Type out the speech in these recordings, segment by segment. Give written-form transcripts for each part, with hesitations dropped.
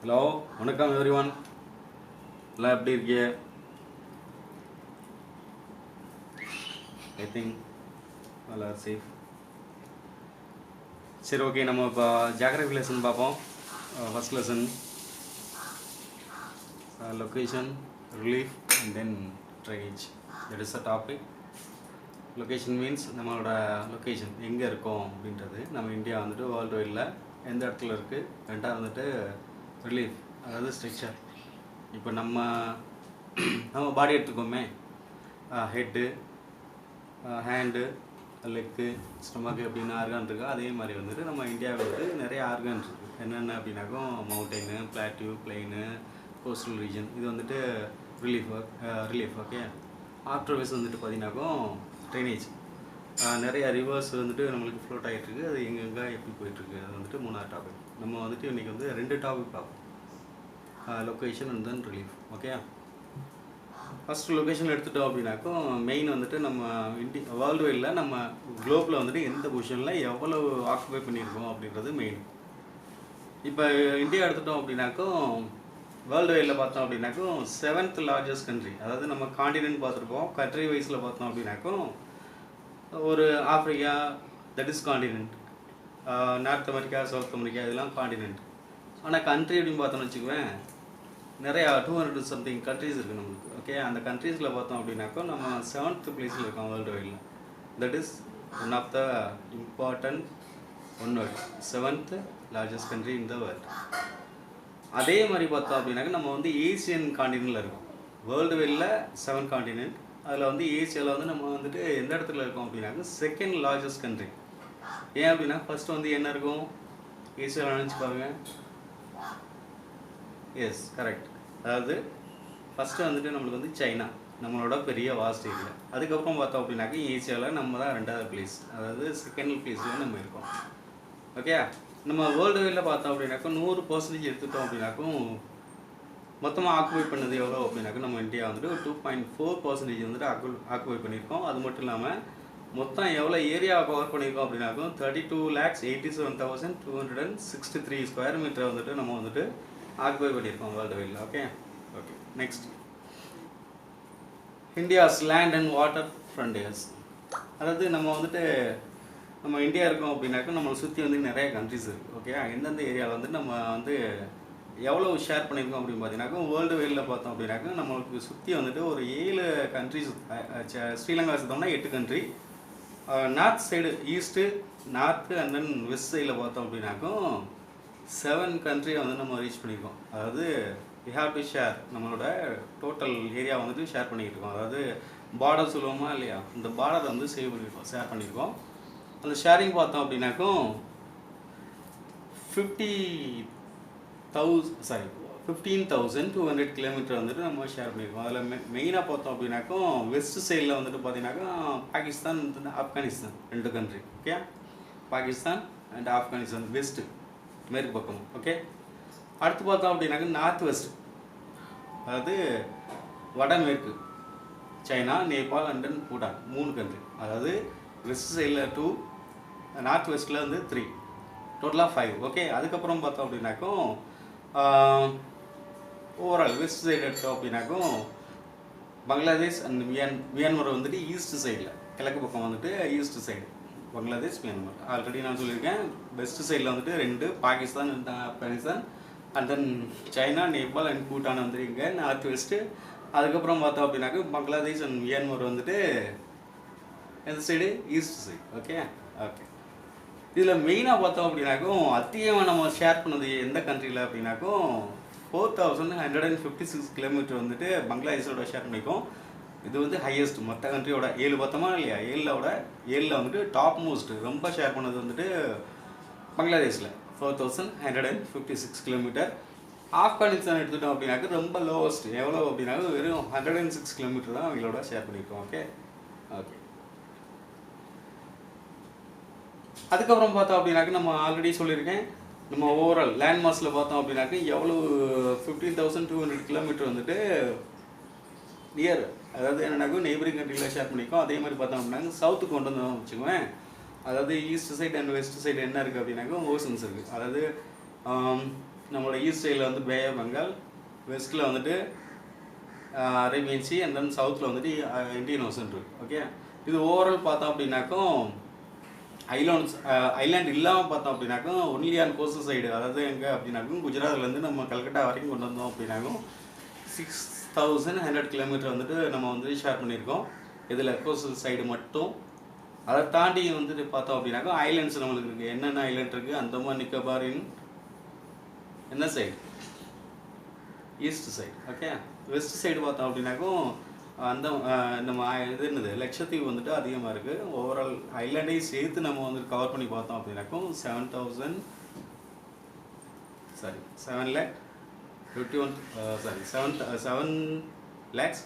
Hello, வணக்கம் everyone. எல்லாம் எப்படி இருக்கீங்க? I think all R safe. சரி, ஓகே. நம்ம இப்போ ஜியாகிரபி லெசன் பார்ப்போம். First lesson location, relief and then drainage. That is a topic. Location means நம்மளோட லொக்கேஷன் எங்கே இருக்கோம் அப்படின்றது. நம்ம இந்தியா வந்துட்டு வேர்ல்டு வைடில் எந்த இடத்துல இருக்குது. ரெண்டாவது வந்துட்டு ரிலீஃப், அதாவது ஸ்ட்ரக்சர். இப்போ நம்ம பாடி எடுத்துக்கோமே, ஹெட்டு, ஹேண்டு, லெக்கு, ஸ்டொமக்கு அப்படின்னு ஆர்கான் இருக்குது. அதே மாதிரி வந்துட்டு நம்ம இந்தியாவில் வந்து நிறைய ஆர்கான் இருக்குது. என்னென்ன அப்படின்னாக்கும் mountain, plateau, plain, coastal region. இது வந்துட்டு ரிலீஃப். ஓகே. ஆஃப்டர் வைஸ் வந்துட்டு பார்த்தீங்கன்னாக்கும் ட்ரைனேஜ். நிறைய ரிவர்ஸ் வந்துட்டு நம்மளுக்கு ஃப்ளோட் ஆகிட்டுருக்கு. அது எங்கெங்கே எப்படி போயிட்டுருக்கு, அது வந்துட்டு மூணாவது டாபிக். நம்ம வந்துட்டு இன்றைக்கி வந்து 2 டாபிக் பார்ப்போம், location and then relief. Okay. First location எடுத்துட்டோம் அப்படின்னாக்கும் மெயின் வந்துட்டு நம்ம வேர்ல்டு வைடில் நம்ம குளோப்பில் வந்துட்டு எந்த பொசிஷனில் எவ்வளோ ஆக்குபை பண்ணியிருக்கோம் அப்படின்றது மெயின். இப்போ இந்தியா எடுத்துட்டோம் அப்படின்னாக்கும் வேர்ல்டு வைடில் பார்த்தோம் அப்படின்னாக்கும் 7th லார்ஜஸ்ட் கண்ட்ரி. அதாவது நம்ம காண்டினென்ட் பார்த்துருப்போம். கண்ட்ரி வைஸில் பார்த்தோம் அப்படின்னாக்கும் ஒரு Africa, that is continent. North America, south America, இதெல்லாம் காண்டினென்ட். ஆனால் கண்ட்ரி அப்படின்னு பார்த்தோம்னு வச்சுக்குவேன், நிறையா 200 சம்திங் கண்ட்ரிஸ் இருக்குது நம்மளுக்கு. ஓகே. அந்த கண்ட்ரீஸில் பார்த்தோம் அப்படின்னாக்கா நம்ம 7th பிளேஸில் இருக்கோம் வேர்ல்டு வைடில். That is one of the important 7th largest country in the world. அதே மாதிரி பார்த்தோம் அப்படின்னாக்கா நம்ம வந்து ஏசியன் காண்டினென்ட்டில் இருக்கோம். வேர்ல்டு வைடில் 7 காண்டினென்ட். அதில் வந்து ஏசியாவில் வந்து நம்ம வந்துட்டு எந்த இடத்துல இருக்கோம் அப்படின்னாக்கா 2nd லார்ஜஸ்ட் கண்ட்ரி. ஏன் அப்படின்னா ஃபஸ்ட்டு வந்து என்ன இருக்கும் ஏசியாவில் நினச்சி பாருங்க. S, correct. அதாவது ஃபஸ்ட்டு வந்துட்டு நம்மளுக்கு வந்து சைனா, நம்மளோட பெரிய வாஸ்ட் ஏரியா. அதுக்கப்புறம் பார்த்தோம் அப்படின்னாக்கா ஏசியாவில் நம்ம தான் 2வது பிளேஸ், அதாவது 2nd பிளேஸில் நம்ம இருக்கோம். ஓகே. நம்ம வேர்ல்டு வைடில் பார்த்தோம் அப்படின்னாக்கா 100% எடுத்துட்டோம் அப்படின்னாக்கும் மொத்தமாக ஆக்குபை பண்ணது எவ்வளோ அப்படின்னாக்கா நம்ம இந்தியா வந்துட்டு 2.4% வந்துட்டு ஆக்குபை பண்ணியிருக்கோம். அது மட்டும் இல்லாமல் மொத்தம் எவ்வளோ ஏரியாவை கவர் பண்ணியிருக்கோம் அப்படின்னாக்கும் 32,87,263 ஸ்கொயர் மீட்டரை வந்துட்டு நம்ம வந்துட்டு ஆக்குபை பண்ணியிருக்கோம் வேர்ல்டு வைடில். Okay. Okay. Next, India's land and water frontiers. அதாவது நம்ம வந்துட்டு நம்ம இந்தியா இருக்கோம் அப்படின்னாக்கா நம்மளை சுற்றி வந்து நிறைய கண்ட்ரிஸ் இருக்குது. ஓகே. எந்தெந்த ஏரியாவில் வந்து நம்ம வந்து எவ்வளோ ஷேர் பண்ணியிருக்கோம் அப்படின்னு பார்த்தீங்கன்னாக்கா வேர்ல்டு வைடில் பார்த்தோம் அப்படின்னாக்கா நம்மளுக்கு சுற்றி வந்துட்டு ஒரு 7 கண்ட்ரிஸ். ஸ்ரீலங்கா சுத்தோம்னா 8 country. North side, east, north and then west சைடில் பார்த்தோம் அப்படின்னாக்கும் 7 கண்ட்ரியை வந்து நம்ம ரீச் பண்ணியிருக்கோம். அதாவது வி ஹாவ் டு ஷேர், நம்மளோட டோட்டல் ஏரியா வந்துட்டு ஷேர் பண்ணிக்கிட்டு இருக்கோம். அதாவது பார்டர் சொல்லுவோமா இல்லையா, இந்த பார்டரை வந்து ஷேர் பண்ணியிருக்கோம். அந்த ஷேரிங் பார்த்தோம் அப்படின்னாக்கும் 15,200 கிலோமீட்டர் வந்துட்டு நம்ம ஷேர் பண்ணியிருக்கோம். அதில் மெயினாக பார்த்தோம் அப்படின்னாக்கும் வெஸ்ட் சைடில் வந்துட்டு பார்த்தீங்கன்னாக்கா Pakistan, Afghanistan 2 country. Okay. Pakistan and Afghanistan west, மேற்கு பக்கம். ஓகே. அடுத்து பார்த்தோம் அப்படின்னாக்கா நார்த் வெஸ்ட், அதாவது வடமேற்கு, China, Nepal and then Bhutan 3 country. அதாவது வெஸ்ட் சைடில் 2, நார்த் வெஸ்ட்டில் வந்து 3, டோட்டலாக 5. ஓகே. அதுக்கப்புறம் பார்த்தோம் அப்படின்னாக்கும் ஓவரால் வெஸ்ட் சைடு எடுத்தோம் அப்படின்னாக்கும் பங்களாதேஷ் அண்ட் மியான்மர் வந்துட்டு ஈஸ்ட் சைடில், கிழக்கு பக்கம் வந்துட்டு east side Bangladesh, Myanmar. Already நான் சொல்லியிருக்கேன். வெஸ்ட் சைடில் வந்துட்டு 2, Pakistan and Afghanistan and then China, Nepal and Bhutan வந்துருங்க நார்த் வெஸ்ட்டு. அதுக்கப்புறம் பார்த்தோம் அப்படின்னாக்க பங்களாதேஷ் அண்ட் மியான்மர் வந்துட்டு எந்த side, east side. Okay. Okay. இதில் மெயினாக பார்த்தோம் அப்படின்னாக்கும் அதிகமாக நம்ம ஷேர் பண்ணது எந்த கண்ட்ரியில் அப்படின்னாக்கும் 4,156 கிலோமீட்டர் வந்துட்டு பங்களாதேஷோட ஷேர் பண்ணியிருக்கோம். இது வந்து ஹையஸ்ட் மற்ற கண்ட்ரியோட. 7 பார்த்தோமா இல்லையா, 7ல் வந்துட்டு டாப் மோஸ்ட் ரொம்ப ஷேர் பண்ணது வந்துட்டு பங்களாதேஷில் 4,156 கிலோமீட்டர். ஆப்கானிஸ்தான் எடுத்துட்டோம் அப்படின்னாக்க ரொம்ப லோவஸ்ட், எவ்வளோ அப்படின்னாக்க வெறும் 106 கிலோமீட்டர் தான் அவங்களோட ஷேர் பண்ணியிருக்கோம். ஓகே. ஓகே. அதுக்கப்புறம் பார்த்தோம் அப்படின்னாக்க நம்ம ஆல்ரெடி சொல்லியிருக்கேன், நம்ம ஓவரால் லேண்ட் மாஸில் பார்த்தோம் அப்படின்னாக்க எவ்வளோ 15,200 கிலோமீட்டர் வந்துட்டு நியர், அதாவது என்னன்னாக்கும் நெய்பரிங் கண்ட்ரியில் ஷேர் பண்ணியிருக்கோம். அதே மாதிரி பார்த்தோம் அப்படின்னாக்க சவுத்துக்கு கொண்டு வந்தோம் வச்சுக்குவேன். அதாவது east side and west side என்ன இருக்குது அப்படின்னாக்கா ஓஷன்ஸ் இருக்குது. அதாவது நம்மளோட ஈஸ்ட் சைடில் வந்து பே ஆஃப் பெங்கால், வெஸ்ட்டில் வந்துட்டு அரேபியன் சி, அண்ட் தென் சவுத்தில் வந்துட்டு இந்தியன் ஓஷன் இருக்குது. ஓகே, இது ஓவரால் பார்த்தோம் அப்படின்னாக்கும் ஐலாண்ட் இல்லாமல் பார்த்தோம் அப்படின்னாக்கும் ஒன்லி ஆன் கோஸ்டல் சைடு, அதாவது எங்கே அப்படின்னாக்கும் குஜராத்லேருந்து நம்ம கல்கட்டா வரைக்கும் கொண்டு வந்தோம் அப்படின்னாக்கும் 6100 கிலோமீட்டர் வந்துட்டு நம்ம வந்து ஷேர் பண்ணியிருக்கோம். இதில் கோஸ்டல் சைடு மட்டும். அதை தாண்டி வந்துட்டு பார்த்தோம் அப்படின்னாக்கும் ஐலாண்ட்ஸ் நம்மளுக்கு இருக்குது. என்னென்ன ஐலாண்ட் இருக்குது? அந்தமான் நிக்கோபாரின் என்ன side? East side. Okay, west side பார்த்தோம் அப்படின்னாக்கும் அந்த நம்ம இது என்னது லட்சத்தீவு வந்துட்டு அதிகமாக இருக்குது. ஓவரால் ஐலாண்டையும் சேர்த்து நம்ம வந்து கவர் பண்ணி பார்த்தோம் அப்படின்னாக்கும் 7 lakhs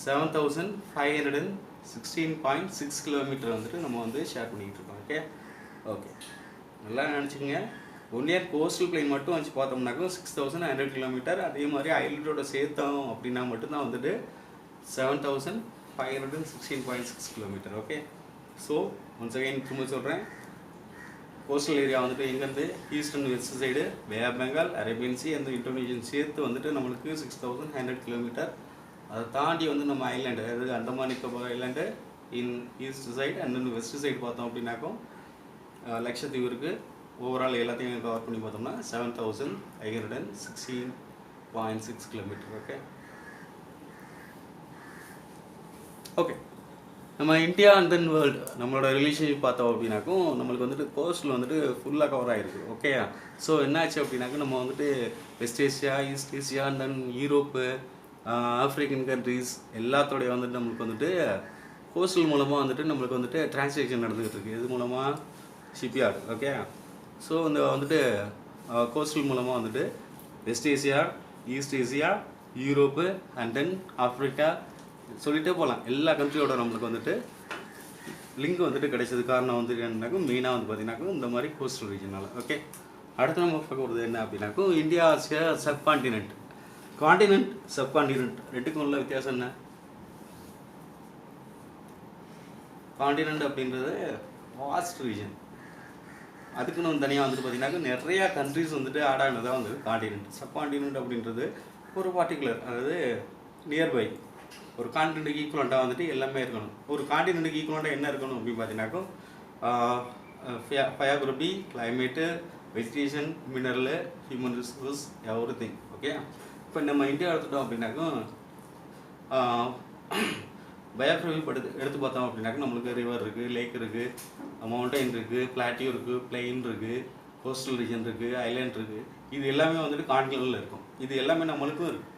7,516.6 கிலோமீட்டர் வந்துட்டு நம்ம வந்து ஷேர் பண்ணிக்கிட்டு இருக்கோம். ஓகே ஓகே, நல்லா நினச்சிக்கோங்க. ஒன்லியர் கோஸ்டல் பிளைன் மட்டும் வச்சு பார்த்தோம்னாக்கும் 6100 கிலோமீட்டர். அதே மாதிரி ஐலண்டோட சேர்த்தோம் அப்படின்னா மட்டும்தான் வந்துட்டு 7,516.6 kilometre. Okay, so once again திரும்ப சொல்கிறேன், கோஸ்டல் ஏரியா வந்துட்டு எங்கேருந்து east and west side Bay of Bengal, Arabian sea, அந்த இந்தோனேஷியன் சேர்த்து வந்துட்டு நம்மளுக்கு 6100 கிலோமீட்டர். அதை தாண்டி வந்து நம்ம ஐலாண்டு, அதாவது Andaman Nicobar island in east side and then west side பார்த்தோம் அப்படின்னாக்கும் லட்சத்தீவு இருக்குது. ஓவரால் எல்லாத்தையும் கவர் பண்ணி பார்த்தோம்னா 7,516.6 கிலோமீட்டர். ஓகே ஓகே, நம்ம இந்தியா அண்ட் தென் வேர்ல்டு நம்மளோட ரிலேஷன்ஷிப் பார்த்தோம் அப்படின்னாக்கும் நம்மளுக்கு வந்துட்டு கோஸ்டில் வந்துட்டு ஃபுல்லாக கவர் ஆகிருக்கு. ஓகே, ஸோ என்னாச்சு அப்படின்னாக்கும் நம்ம வந்துட்டு west Asia, east Asia and then Europe, African countries எல்லாத்தோடைய வந்துட்டு நம்மளுக்கு வந்துட்டு கோஸ்டல் மூலமாக வந்துட்டு நம்மளுக்கு வந்துட்டு டிரான்சாக்ஷன் நடந்துகிட்டு இருக்குது. இது மூலமாக ஷிப்யார்டு. ஓகே, ஸோ இந்த வந்துட்டு கோஸ்டல் மூலமாக வந்துட்டு West Asia, East Asia, Europe and then Africa சொல்லிகிட்டே போகலாம். எல்லா கண்ட்ரியோட நம்மளுக்கு வந்துட்டு லிங்க் வந்துட்டு கிடைச்சது. காரணம் வந்து என்னன்னாக்கும் மெயினாக வந்து பார்த்தீங்கன்னாக்கும் இந்த மாதிரி கோஸ்டல் ரீஜனால். ஓகே, அடுத்து நம்ம பார்க்க போகிறது என்ன அப்படின்னாக்கும் India subcontinent. Continent, subcontinent ரெண்டுக்கும் உள்ள வித்தியாசம் என்ன? காண்டினென்ட் அப்படின்றது வாஸ்ட் ரீஜன், அதுக்குன்னு தனியாக வந்துட்டு பார்த்தீங்கன்னாக்க நிறையா கண்ட்ரிஸ் வந்துட்டு ஆட் ஆனதாக வந்து காண்டினென்ட். சப் காண்டினென்ட் அப்படின்றது ஒரு பர்டிகுலர், அதாவது நியர்பை ஒரு காண்டினென்ட்டுக்கு ஈக்குவலண்ட்டாக வந்துட்டு எல்லாமே இருக்கணும். ஒரு காண்டினென்ட்டுக்கு ஈக்குவலண்ட்டாக என்ன இருக்கணும் அப்படின்னு பார்த்தீங்கன்னாக்கும் physiography, climate, vegetation, mineral, human resource, everything. Okay, இப்போ நம்ம இந்தியா எடுத்துட்டோம் அப்படின்னாக்கும் பயோகிராஃபி எடுத்து பார்த்தோம் அப்படின்னாக்க நம்மளுக்கு ரிவர் இருக்குது, லேக் இருக்குது, மவுண்டைன் இருக்குது, பிளாட்டியூ இருக்குது, பிளெயின் இருக்குது, கோஸ்டல் ரீஜன் இருக்குது, ஐலாண்ட் இருக்குது. இது எல்லாமே வந்துட்டு காண்டினென்ட்டில் இருக்கும். இது எல்லாமே நம்மளுக்கும் இருக்குது.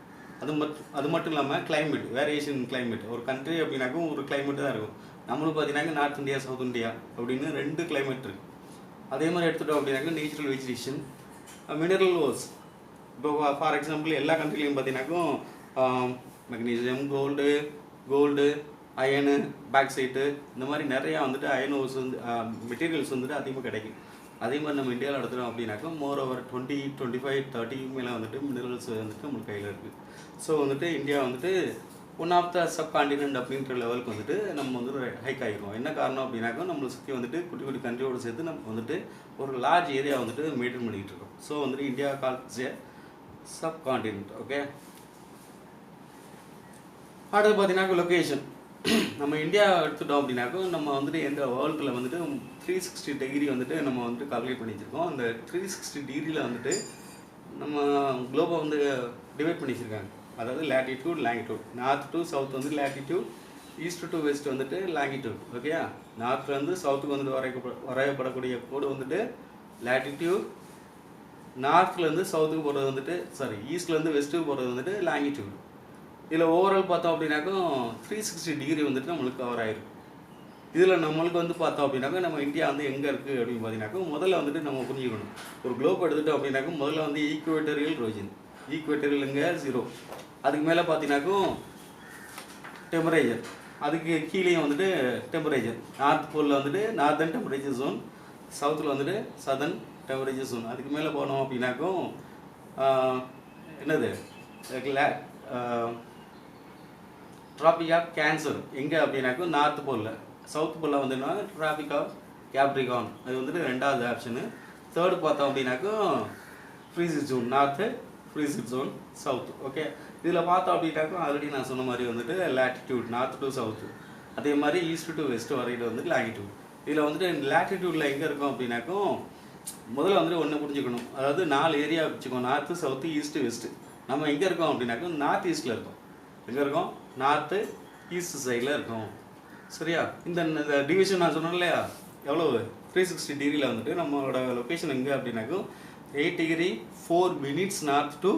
அது மட்டும் இல்லாமல் கிளைமேட், வேரியேஷன் கிளைமேட். ஒரு கண்ட்ரி அப்படின்னாக்கும் ஒரு கிளைமேட் தான் இருக்கும். நம்மளுக்கு பார்த்தீங்கன்னா நார்த் இந்தியா, சவுத் இந்தியா அப்படின்னு 2 கிளைமேட் இருக்குது. அதே மாதிரி எடுத்துட்டோம் அப்படின்னாக்க நேச்சுரல் வெஜிடேஷன், மினரல் ஓர்ஸ். இப்போ ஃபார் எக்ஸாம்பிள் எல்லா கண்ட்ரிலையும் பார்த்தீங்கன்னாக்கும் மெக்னீசியம், கோல்டு, அயனு, பேக்சைட்டு, இந்த மாதிரி நிறையா வந்துட்டு அயன் ஓர்ஸ் வந்து மெட்டீரியல்ஸ் வந்துட்டு அதிகமாக கிடைக்கும். அதே மாதிரி நம்ம இந்தியாவில் எடுத்துட்டோம் அப்படின்னாக்கா மோர் ஓவர் 20, 25, 30 மேலே வந்துட்டு மினரல்ஸ் வந்துட்டு நம்மளுக்கு கையில் இருக்குது. ஸோ வந்துட்டு இந்தியா வந்துட்டு one of the subcontinent அப்படின்ற லெவலுக்கு வந்துட்டு நம்ம வந்து ஹைக் ஆகிருக்கோம். என்ன காரணம் அப்படின்னாக்கா நம்மளை சுற்றி வந்துட்டு குட்டி குட்டி கண்ட்ரியோடு சேர்த்து நம்ம வந்துட்டு ஒரு லார்ஜ் ஏரியா வந்துட்டு மெயின்டைன் பண்ணிக்கிட்டு இருக்கோம். ஸோ வந்துட்டு இந்தியா கால்ஸ் ஏ சப் காண்டினென்ட். ஓகே, அடுத்து பார்த்தீங்கன்னாக்கா லொக்கேஷன். நம்ம இந்தியா எடுத்துட்டோம் அப்படின்னாக்கா நம்ம வந்துட்டு எந்த வேர்ல்டில் வந்துட்டு 360 டிகிரி வந்துட்டு நம்ம வந்துட்டு கால்குலேட் பண்ணி வச்சுருக்கோம். அந்த 360 டிகிரியில் வந்துட்டு நம்ம குளோபை வந்து டிவைட் பண்ணி வச்சுருக்காங்க. அதாவது latitude, longitude. North to south வந்து லேட்டிடியூட், ஈஸ்ட் டு வெஸ்ட் வந்துட்டு லாங்கிடியூட். ஓகே, நார்த்லேருந்து சவுத்துக்கு வந்துட்டு வரையப்படக்கூடிய கோடு வந்துட்டு லேட்டிடியூட், நார்த்லேருந்து சவுத்துக்கு போகிறது வந்துட்டு ஈஸ்ட்லேருந்து வெஸ்ட்டுக்கு போகிறது வந்துட்டு லாங்கிடியூட். இதில் ஓவரால் பார்த்தோம் அப்படின்னாக்கும் 360 டிகிரி வந்துட்டு நம்மளுக்கு கவர் ஆகிருக்கு. இதில் நம்மளுக்கு வந்து பார்த்தோம் அப்படின்னாக்கா நம்ம இந்தியா வந்து எங்கே இருக்குது அப்படின்னு பார்த்தீங்கன்னாக்கா முதல்ல வந்துட்டு நம்ம புரிஞ்சுக்கணும். ஒரு குளோப் எடுத்துட்டோம் அப்படின்னாக்கா முதல்ல வந்து ஈக்குவேட்டரியல் ரீஜன். ஈக்குவேட்டரியலுங்க 0. அதுக்கு மேலே பார்த்தீங்கன்னாக்கும் டெம்பரேச்சர், அதுக்கு கீழேயும் வந்துட்டு டெம்பரேச்சர். நார்த் போலில் வந்துட்டு நார்தன் டெம்பரேச்சர் ஜோன், சவுத்தில் வந்துட்டு சதர்ன் டெம்பரேச்சர் ஜோன். அதுக்கு மேலே போனோம் அப்படின்னாக்கும் என்னது ட்ராபிக் ஆஃப் கேன்சர் எங்கே அப்படின்னாக்கும் நார்த் போலில். சவுத் போலில் வந்துன்னா ட்ராபிக் ஆஃப் கேப்ரிகான், அது வந்துட்டு ரெண்டாவது ஆப்ஷனு. தேர்டு பார்த்தோம் அப்படின்னாக்கும் freeze zone north, freeze zone south. Okay, இதில் பார்த்தோம் அப்படின்னாக்கும் ஆல்ரெடி நான் சொன்ன மாதிரி வந்துட்டு லேட்டிடியூட் நார்த் டு சவுத்து, அதே மாதிரி ஈஸ்ட் டு வெஸ்ட் வரையில் வந்துட்டு லாங்கிடியூட். இதில் வந்துட்டு லேட்டிடியூடில் எங்கே இருக்கும் அப்படின்னாக்கும் முதல்ல வந்துட்டு ஒன்று புரிஞ்சுக்கணும், அதாவது 4 ஏரியா வச்சுக்கோம், நார்த்து சவுத்து ஈஸ்ட்டு வெஸ்ட்டு. நம்ம எங்கே இருக்கோம் அப்படின்னாக்கும் நார்த் ஈஸ்ட்டில் இருக்கோம். எங்கே இருக்கோம்? நார்த்து ஈஸ்ட் சைடில் இருக்கும். சரியா? இந்த டிவிஷன் நான் சொன்னேன் இல்லையா, எவ்வளோ 360 டிகிரியில் வந்துட்டு நம்மளோட லொக்கேஷன் எங்கே அப்படின்னாக்கும் 8 degree 4 minutes north to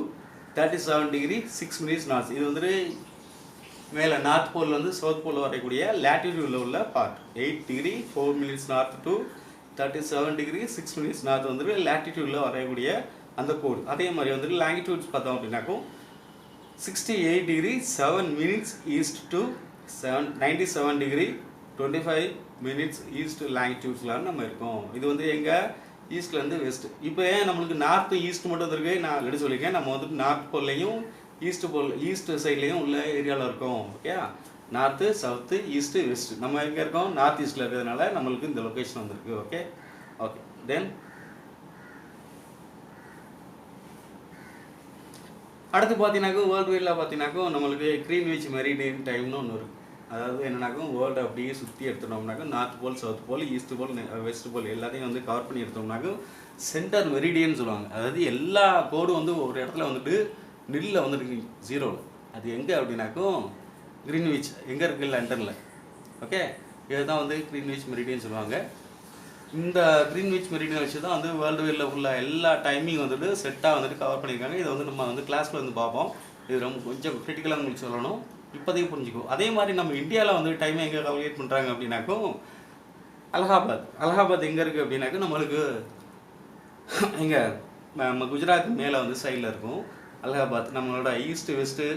37 degree 6 minutes north. இது வந்துட்டு மேலே நார்த் போல் வந்து சவுத் போல் வரக்கூடிய லேட்டிடியூடில் உள்ள part. 8 degree 4 minutes north to 37 degree 6 minutes north வந்துட்டு லேட்டிடியூடில் வரக்கூடிய அந்த கோடு. அதே மாதிரி வந்துட்டு லாங்கிடியூட்ஸ் பார்த்தோம் அப்படின்னாக்கும் 68 degree 7 minutes east to 97 degree 25 minutes east லாங்கிடியூட்ஸில் நம்ம இருக்கோம். இது வந்து எங்கே? ஈஸ்ட்லேருந்து வெஸ்ட். இப்போ ஏன் நம்மளுக்கு நார்த்து ஈஸ்ட் மட்டும் இருக்கு, நான் ஆல்ரெடி சொல்லியிருக்கேன், நம்ம வந்துட்டு நார்த் போல்லையும் ஈஸ்ட் சைட்லேயும் உள்ள ஏரியாவில் இருக்கோம். Okay, north south east west. நம்ம எங்கே இருக்கோம்? நார்த் ஈஸ்ட்டில் இருக்கிறதுனால நம்மளுக்கு இந்த லொக்கேஷன் வந்திருக்கு. ஓகே ஓகே தென் அடுத்து பார்த்தீங்கன்னாக்கும் வேர்ல்டு வைடில் பார்த்தீங்கன்னாக்கும் நம்மளுக்கு கிரீன்விச் மெரிடியன் டைம்னு ஒன்று இருக்குது. அதாவது என்னன்னாக்கும் வேர்ல்டு அப்படியே சுற்றி எடுத்துட்டோம்னாக்கும் north pole south pole east pole west pole எல்லாத்தையும் வந்து கவர் பண்ணி எடுத்தோம்னாக்கும் சென்டர் மெரிடியன் சொல்லுவாங்க. அதாவது எல்லா கோடும் வந்து ஒரு இடத்துல வந்துட்டு நில்லில் வந்துட்டு 0. அது எங்கே அப்படின்னாக்கும் கிரீன்விச் எங்கே இருக்குது? லண்டனில். ஓகே, இதுதான் வந்து கிரீன்விச் மெரிடியன் சொல்லுவாங்க. இந்த கிரீன்விச் மெரிடியன் வச்சு தான் வந்து வேர்ல்டு வைடில் உள்ள எல்லா டைமிங் வந்துட்டு செட்டாக வந்துட்டு கவர் பண்ணியிருக்காங்க. இதை வந்து நம்ம வந்து கிளாஸில் வந்து பார்ப்போம். இது ரொம்ப கொஞ்சம் கிரிட்டிக்கலாக உங்களுக்கு சொல்லணும், இப்போதைக்கு புரிஞ்சுக்கும். அதே மாதிரி நம்ம இந்தியாவில் வந்து டைமை எங்கே கால்குலேட் பண்ணுறாங்க அப்படின்னாக்கும் அலகாபாத் எங்கே இருக்குது அப்படின்னாக்கும் நம்மளுக்கு எங்கே நம்ம குஜராத் மேலே வந்து சைடில் இருக்கும் அலகாபாத். நம்மளோட east west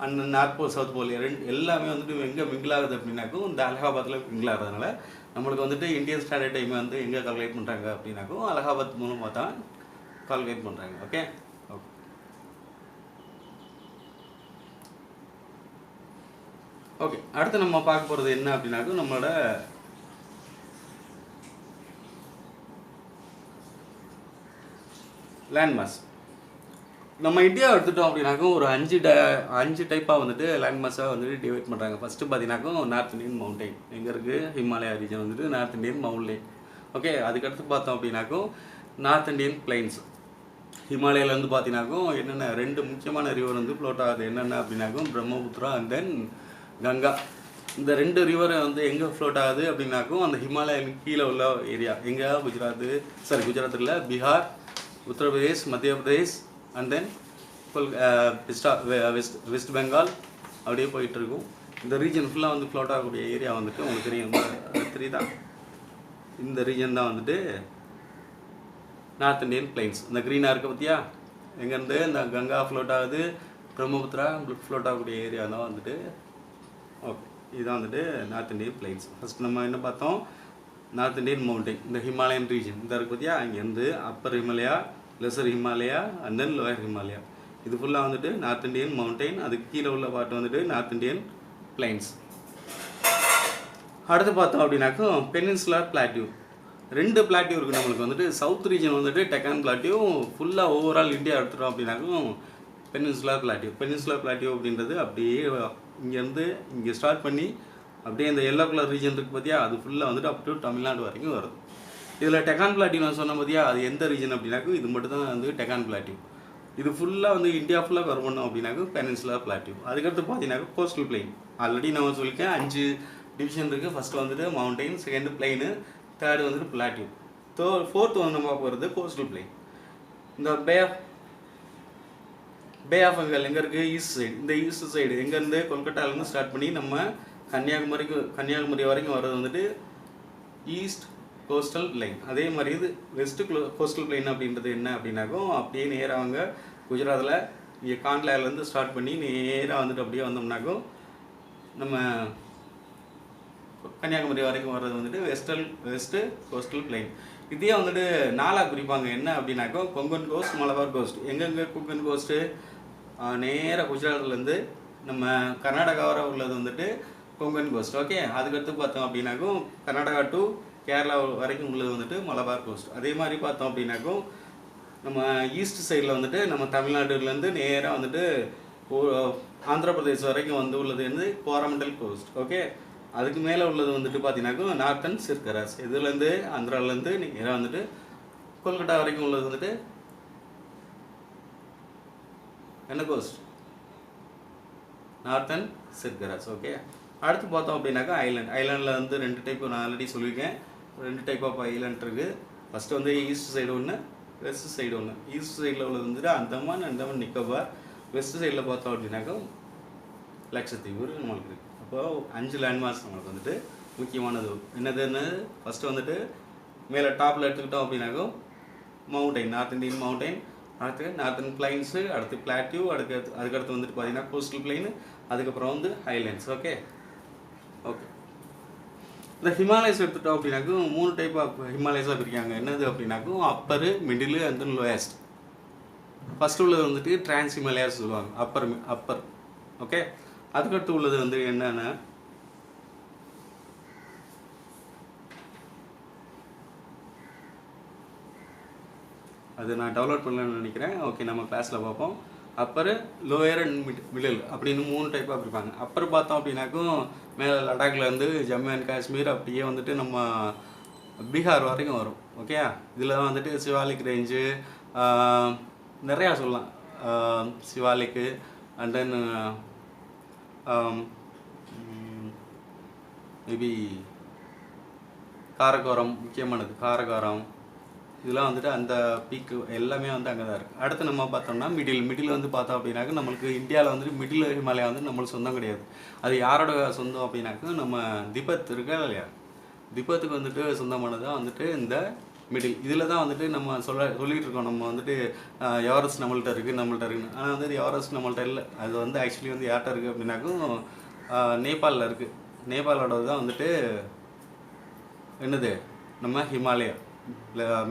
and north pole south pole எல்லாமே வந்துட்டு எங்கே மிங்கிள் ஆகுது அப்படின்னாக்கும் இந்த அலகாபாத்தில் மிங்கிள் ஆகிறதுனால நம்மளுக்கு வந்துட்டு இந்தியன் ஸ்டாண்டர்ட் டைமை வந்து எங்கே கால்குலேட் பண்ணுறாங்க அப்படின்னாக்கும் அலகாபாத் மூலமாக தான் கால்குலேட் பண்ணுறாங்க. ஓகே ஓகே ஓகே அடுத்து நம்ம பார்க்க போகிறது என்ன அப்படின்னாக்கும் நம்மளோட லேண்ட்மாஸ். நம்ம இந்தியா எடுத்துட்டோம் அப்படின்னாக்கும் ஒரு 5 டைப்பாக வந்துட்டு லேண்ட்மாஸாக வந்துட்டு டிவைட் பண்ணுறாங்க. ஃபஸ்ட்டு பார்த்தீங்கன்னாக்கும் நார்த் இந்தியன் மவுண்டைன் எங்கே இருக்குது? ஹிமாலயா ரீஜன் வந்துட்டு நார்த் இந்தியன் மவுண்டைன். ஓகே, அதுக்கடுத்து பார்த்தோம் அப்படின்னாக்கும் நார்த் இந்தியன் பிளைன்ஸ். ஹிமாலயாவிலேருந்து பார்த்தீங்கன்னாக்கும் என்னென்ன 2 முக்கியமான ரிவர் வந்து ஃப்ளோட் ஆகுது. என்னென்ன அப்படின்னாக்கும் பிரம்மபுத்திரா அண்ட் தென் கங்கா. இந்த 2 ரிவர் வந்து எங்கே ஃப்ளோட் ஆகுது அப்படின்னாக்கும் அந்த ஹிமாலயன் கீழே உள்ள ஏரியா எங்கே? குஜராத்தில் பீகார், உத்தரப்பிரதேஷ், மத்திய Pradesh and then west Bengal அப்படியே போயிட்டுருக்கும். இந்த ரீஜன் ஃபுல்லாக வந்து ஃப்ளோட் ஆகக்கூடிய ஏரியா வந்துட்டு உங்களுக்கு தெரியும் தான். இந்த ரீஜன் தான் வந்துட்டு நார்த் இந்தியன் பிளைன்ஸ். இந்த க்ரீனாக இருக்க பார்த்தியா, எங்கேருந்து இந்த கங்கா ஃப்ளோட் ஆகுது, பிரம்மபுத்திரா ஃப்ளோட் ஆகக்கூடிய ஏரியா தான் வந்துட்டு. ஓகே, இதுதான் வந்துட்டு நார்த் இந்தியன் பிளைன்ஸ். ஃபஸ்ட் நம்ம என்ன பார்த்தோம்? நார்த் இந்தியன் மவுண்டைன், இந்த ஹிமாலயன் ரீஜன் இந்த இருக்கு பார்த்தியா, அங்கேருந்து upper Himalaya, lesser Himalaya and then lower Himalaya. இது ஃபுல்லாக வந்துட்டு நார்த் இந்தியன் மவுண்டைன். அதுக்கு கீழே உள்ள பார்ட் வந்துட்டு நார்த் இந்தியன் பிளைன்ஸ். அடுத்து பார்த்தோம் அப்படின்னாக்கும் பெனின்சுலர் பிளாட்டியூ. 2 பிளாட்டியூ இருக்குது நம்மளுக்கு வந்துட்டு. சவுத் ரீஜன் வந்துட்டு டெக்கான் பிளாட்டியூ. ஃபுல்லாக ஓவரால் இந்தியா எடுத்துட்டோம் அப்படின்னாக்கும் பெனின்சுலர் பிளாட்டியூ அப்படின்றது அப்படியே இங்கேருந்து இங்கே ஸ்டார்ட் பண்ணி அப்படியே இந்த எல்லோ கலர் ரீஜன் இருக்குது பார்த்தியா, அது ஃபுல்லாக வந்துட்டு அப் டு தமிழ்நாடு வரைக்கும் வருது. இதில் டெக்கான் பிளாட்டியூ நான் சொன்ன பார்த்தியா, அது எந்த ரீஜன் அப்படின்னாக்கும் இது மட்டும் தான் வந்து டெக்கான் பிளாட்டியூ. இது ஃபுல்லாக வந்து இந்தியா ஃபுல்லாக கவர் பண்ணோம் அப்படின்னாக்கும் பெனின்சுலர் பிளாட்டியூ. அதுக்கடுத்து பார்த்தீங்கன்னாக்கா கோஸ்டல் பிளைன். ஆல்ரெடி நான் சொல்லியிருக்கேன் 5 டிவிஷன் இருக்குது. ஃபஸ்ட்டு வந்துட்டு மவுண்டைன், செகண்டு பிளைனு, தேர்டு வந்துட்டு பிளாட்டியூ, ஃபோர்த்து வந்து நம்ம போகிறது கோஸ்டல் பிளைன். இந்த பே ஆஃப் பெங்கால் எங்கே இருக்குது? East side. இந்த ஈஸ்ட் சைடு எங்கேருந்து கொல்கட்டாலேருந்து ஸ்டார்ட் பண்ணி நம்ம கன்னியாகுமரி வரைக்கும் வர்றது வந்துட்டு ஈஸ்ட் கோஸ்டல் பிளைன். அதே மாதிரி இது வெஸ்ட் கோஸ்டல் பிளைன் அப்படின்றது என்ன அப்படின்னாக்கும் அப்படியே நேராக அவங்க குஜராத்தில் இங்கே காண்ட்லாலேருந்து ஸ்டார்ட் பண்ணி நேராக வந்துட்டு அப்படியே வந்தோம்னாக்கும் நம்ம கன்னியாகுமரி வரைக்கும் வர்றது வந்துட்டு வெஸ்ட்டு கோஸ்டல் பிளைன். இதே வந்துட்டு 4ஆக குறிப்பாங்க. என்ன அப்படின்னாக்கோ கொங்கன் கோஸ்ட், மலபார் கோஸ்ட். எங்கெங்கே கொங்கன் கோஸ்ட்டு? நேராக குஜராத்லேருந்து நம்ம கர்நாடகா வர உள்ளது வந்துட்டு கொங்கன் கோஸ்ட். ஓகே, அதுக்கடுத்து பார்த்தோம் அப்படின்னாக்கும் கர்நாடகா டு கேரளா வரைக்கும் உள்ளது வந்துட்டு மலபார் கோஸ்ட். அதே மாதிரி பார்த்தோம் அப்படின்னாக்கும் நம்ம ஈஸ்ட் சைடில் வந்துட்டு நம்ம தமிழ்நாடுலேருந்து நேராக வந்துட்டு ஆந்திர பிரதேஷ் வரைக்கும் வந்து உள்ளது வந்து கோரமண்டல் கோஸ்ட். ஓகே, அதுக்கு மேலே உள்ளது வந்துட்டு பார்த்தீங்கன்னாக்கும் நார்த்தன் சிர்கராஸ். இதுலேருந்து ஆந்திராவிலேருந்து நேராக வந்துட்டு கொல்கட்டா வரைக்கும் உள்ளது வந்துட்டு என்ன கோஸ்ட்? நார்த்தன் சிர்கராஸ். ஓகே, அடுத்து பார்த்தோம் அப்படின்னாக்கா ஐலாண்டில் வந்து 2 டைப் நான் ஆல்ரெடி சொல்லியிருக்கேன். 2 டைப் ஆஃப் ஐலாண்ட் இருக்குது. ஃபஸ்ட்டு வந்து ஈஸ்ட் சைடு ஒன்று, வெஸ்ட் சைடு ஒன்று. ஈஸ்ட் சைடில் உள்ளது வந்துட்டு அந்தமான் நிக்கோபார். வெஸ்ட் சைடில் பார்த்தோம் அப்படின்னாக்கா லட்சத்தீவு நம்மளுக்கு இருக்குது. அப்போது 5 லேண்ட்மார்க்ஸ் நம்மளுக்கு வந்துட்டு முக்கியமானது என்னதுன்னு ஃபஸ்ட்டு வந்துட்டு மேலே டாப்பில் எடுத்துக்கிட்டோம் அப்படின்னாக்கா மவுண்டைன், நார்த் இந்தியன் மவுண்டைன், அடுத்து நார்த்தன் பிளைன்ஸு, அடுத்து பிளாட்யூ, அதுக்கடுத்து வந்துட்டு பார்த்தீங்கன்னா கோஸ்டல் பிளைனு, அதுக்கப்புறம் வந்து ஹைலேண்ட்ஸ். ஓகே, இந்த ஹிமாலயஸ் எடுத்துட்டோம் அப்படின்னாக்கும் 3 டைப் ஆஃப் ஹிமாலயஸாக பிரிக்காங்க. என்னது அப்படின்னாக்கும் upper, middle and then lowest. First உள்ளது வந்துட்டு டிரான்ஸ் ஹிமாலயாஸ் சொல்லுவாங்க, அப்பர். ஓகே, அதுக்கடுத்து உள்ளது வந்து என்னென்னா அது நான் டெவலப் பண்ணலன்னு நினைக்கிறேன். ஓகே, நம்ம கிளாஸில் பார்ப்போம். அப்பர், லோயர் அண்ட் மிடில் அப்படின்னு 3 டைப்பாக பிரிப்பாங்க. அப்பர் பார்த்தோம் அப்படின்னாக்கும் மேலே லடாக்லேருந்து ஜம்மு அண்ட் காஷ்மீர் அப்படியே வந்துட்டு நம்ம பீகார் வரைக்கும் வரும். ஓகே, இதில் தான் வந்துட்டு சிவாலிக் ரேஞ்சு நிறையா சொல்லலாம். சிவாலிக்கு அண்ட் தென் மேபி காரகோரம், முக்கியமானது காரகோரம். இதெல்லாம் வந்துட்டு அந்த பீக்கு எல்லாமே வந்து அங்கே தான் இருக்குது. அடுத்து நம்ம பார்த்தோம்னா மிடில் வந்து பார்த்தோம் அப்படின்னாக்க நம்மளுக்கு இந்தியாவில் வந்துட்டு மிடில் ஹிமாலயா வந்து நம்மளுக்கு சொந்தம் கிடையாது. அது யாரோட சொந்தம் அப்படின்னாக்க நம்ம திபெத் இருக்கா இல்லையா, திபெத்துக்கு வந்துட்டு சொந்தமானது தான் வந்துட்டு இந்த மிடில். இதில் தான் வந்துட்டு நம்ம சொல்லிகிட்டு இருக்கோம். நம்ம வந்துட்டு எவரெஸ்ட் நம்மள்கிட்ட இருக்குன்னு. ஆனால் வந்து எவரெஸ்ட் நம்மள்கிட்ட இல்லை. அது வந்து ஆக்சுவலி வந்து யார்கிட்ட இருக்குது அப்படின்னாக்கும் நேபாளில் இருக்குது. நேபாளோடது தான் வந்துட்டு என்னது நம்ம ஹிமாலயா,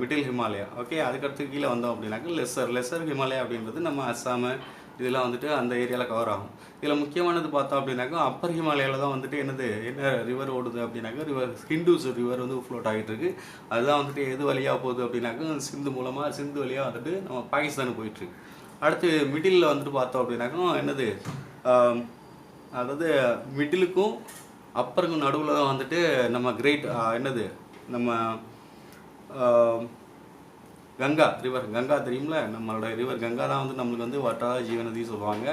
மிடில் ஹிமாலயா. ஓகே, அதுக்கடுத்து கீழே வந்தோம் அப்படின்னாக்க லெஸ்ஸர் ஹிமாலயா அப்படின்றது நம்ம அஸ்ஸாமு இதெல்லாம் வந்துட்டு அந்த ஏரியாவில் கவர் ஆகும். இதில் முக்கியமானது பார்த்தோம் அப்படின்னாக்கா அப்பர் ஹிமாலயாவில் தான் வந்துட்டு என்ன ரிவர் ஓடுது அப்படின்னாக்கா ஹிண்டூஸ் ரிவர் வந்து ஃப்ளோட் ஆகிட்டு இருக்கு. அதுதான் வந்துட்டு எது வழியாக போகுது அப்படின்னாக்கா சிந்து வழியாக வந்துட்டு நம்ம பாகிஸ்தானுக்கு போயிட்டுருக்கு. அடுத்து மிடில் வந்துட்டு பார்த்தோம் அப்படின்னாக்கா என்னது, அதாவது மிடிலுக்கும் அப்பருக்கும் நடுவில் தான் வந்துட்டு நம்ம என்னது நம்ம கங்கா தெரியும்ல, நம்மளோட ரிவர் கங்கா தான் வந்து நம்மளுக்கு வந்து வாட்டர் ஜீவநதி சொல்லுவாங்க.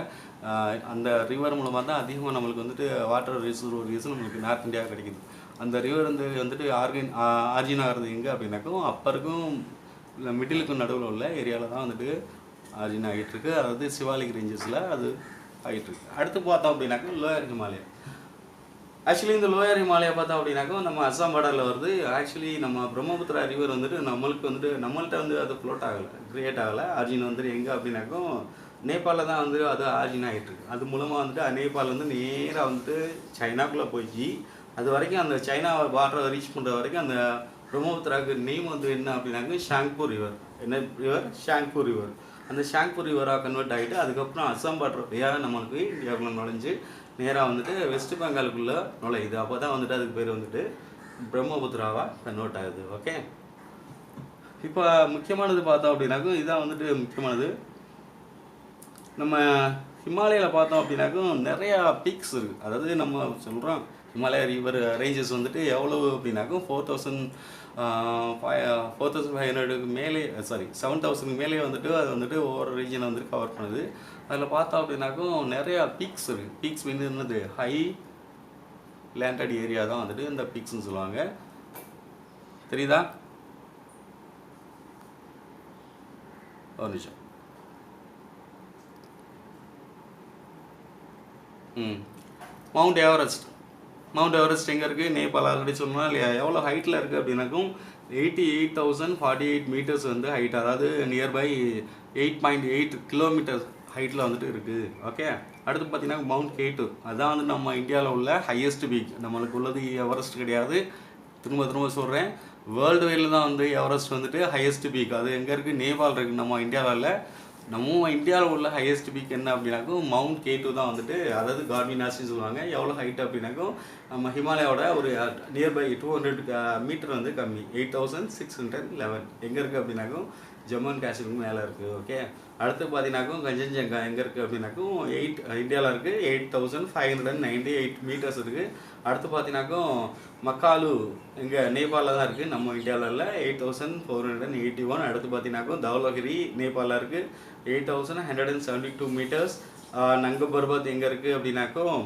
அந்த ரிவர் மூலமாக தான் அதிகமாக நம்மளுக்கு வந்துட்டு வாட்டர் ரிசோர்ஸ் நம்மளுக்கு நார்த் இந்தியா கிடைக்குது. அந்த ரிவர் வந்துட்டு ஆர்ஜின் ஆகிறது எங்கே அப்படின்னாக்கும் அப்பருக்கும் மிடிலுக்கும் நடுவில் உள்ள ஏரியாவில் தான் வந்துட்டு ஆர்ஜின் ஆகிட்டுருக்கு. அதாவது சிவாலிக் ரேஞ்சஸில் அது ஆகிட்டுருக்கு. அடுத்து பார்த்தோம் அப்படின்னாக்கா லோயர் ஹிமாலயா. ஆக்சுவலி இந்த லோயர் ஹிமாலயா பார்த்தோம் அப்படின்னாக்கா நம்ம அஸ்ஸாம் பார்டரில் வருது. ஆக்சுவலி நம்ம பிரம்மபுத்திரா ரிவர் வந்துட்டு நம்மள்கிட்ட வந்து அது ஃப்ளோட் ஆகலை, கிரியேட் ஆகலை. ஆர்ஜின் வந்துட்டு எங்கே அப்படின்னாக்கும் நேபாளில் தான் வந்து அது ஆர்ஜின் ஆகிட்டுருக்கு. அது மூலமாக வந்துட்டு நேபாள் வந்து நேராக வந்துட்டு சைனாக்குள்ளே போய் அது வரைக்கும் அந்த சைனா பார்டரை ரீச் பண்ணுற வரைக்கும் அந்த பிரம்மபுத்திராவுக்கு நேம் வந்து என்ன அப்படின்னாக்க ஷாங்பூர் ரிவர். என்ன ரிவர்? ஷாங்பூர் ரிவர். அந்த ஷாங்பூர் ரிவராக கன்வெர்ட் ஆகிட்டு அதுக்கப்புறம் அஸ்ஸாம் பார்டர் வழியாக நம்மளுக்கு இந்தியாவுக்குள்ள நுழைஞ்சு நேராக வந்துட்டு வெஸ்ட் பெங்காலுக்குள்ளே நுழையுது. அப்போ தான் வந்துட்டு அதுக்கு பேர் வந்துட்டு பிரம்மபுத்திராவாக கன்வெர்ட் ஆகுது. ஓகே, இப்போ முக்கியமானது பார்த்தோம் அப்படின்னாக்கும் இதான் வந்துட்டு முக்கியமானது. நம்ம ஹிமாலயாவில் பார்த்தோம் அப்படின்னாக்கும் நிறையா பீக்ஸ் இருக்குது. அதாவது நம்ம சொல்கிறோம் ஹிமாலயா ரிவர் ரேஞ்சஸ் வந்துட்டு எவ்வளவு அப்படின்னாக்கும் 4,500க்கு மேலே 7,000க்கு மேலே வந்துட்டு அது வந்துட்டு ஒவ்வொரு ரீஜனை வந்துட்டு கவர் பண்ணுது. அதில் பார்த்தோம் அப்படின்னாக்கும் நிறையா பீக்ஸ் இருக்குது. பீக்ஸ் வந்து என்னது, ஹை லேண்டட் ஏரியா தான் வந்துட்டு இந்த பீக்ஸ்ன்னு சொல்லுவாங்க. தெரியுதா? ஒரு நிமிஷம். மவுண்ட் எவரெஸ்ட் எங்கே இருக்குது? நேபாள். ஆல்ரெடி சொன்னால் இல்லையா, எவ்வளோ ஹைட்டில் இருக்குது அப்படின்னாக்கும் 88,048 மீட்டர்ஸ் வந்து ஹைட், அதாவது நியர்பை 8.8 கிலோமீட்டர்ஸ் ஹைட்டில் வந்துட்டு இருக்குது. ஓகே, அடுத்து பார்த்தீங்கன்னா மவுண்ட் K2. அதுதான் வந்து நம்ம இந்தியாவில் உள்ள ஹையஸ்ட் பீக். நம்மளுக்கு உள்ளது எவரெஸ்ட் கிடையாது. திரும்ப சொல்கிறேன், வேர்ல்டு வைடில் தான் வந்து எவரெஸ்ட் வந்துட்டு ஹையஸ்ட் பீக். அது எங்கே இருக்குது? நேபாள் இருக்குது, நம்ம இந்தியாவில். நம்ம இந்தியாவில் உள்ள ஹையஸ்ட் பீக் என்ன அப்படின்னாக்கும் மவுண்ட் K2 தான் வந்துட்டு, அதாவது கார்வினாஸ்ன்னு சொல்லுவாங்க. எவ்வளோ ஹைட் அப்படின்னாக்கும் நம்ம ஹிமாலயாவோட ஒரு நியர்பை 200 மீட்டர் வந்து கம்மி, 8611. எங்கே இருக்குது அப்படின்னாக்கும் ஜம்மு அண்ட் காஷ்மீருக்கு மேலே இருக்குது. ஓகே, அடுத்து பார்த்தீங்கன்னாக்கும் கஞ்சன்ஜங்கா எங்கே இருக்குது அப்படின்னாக்கும் இந்தியாவில் இருக்குது, 8598 மீட்டர்ஸ் இருக்குது. அடுத்து பார்த்தீங்கன்னாக்கும் மக்காலு எங்கே நேபாளில் தான் இருக்குது, நம்ம இந்தியாவில் இல்லை, 8481. அடுத்து பார்த்தீங்கன்னாக்கும் தௌலகிரி நேபாளில் இருக்குது, 8172 மீட்டர்ஸ். நங்க பர்வத் எங்கே இருக்குது அப்படின்னாக்கும்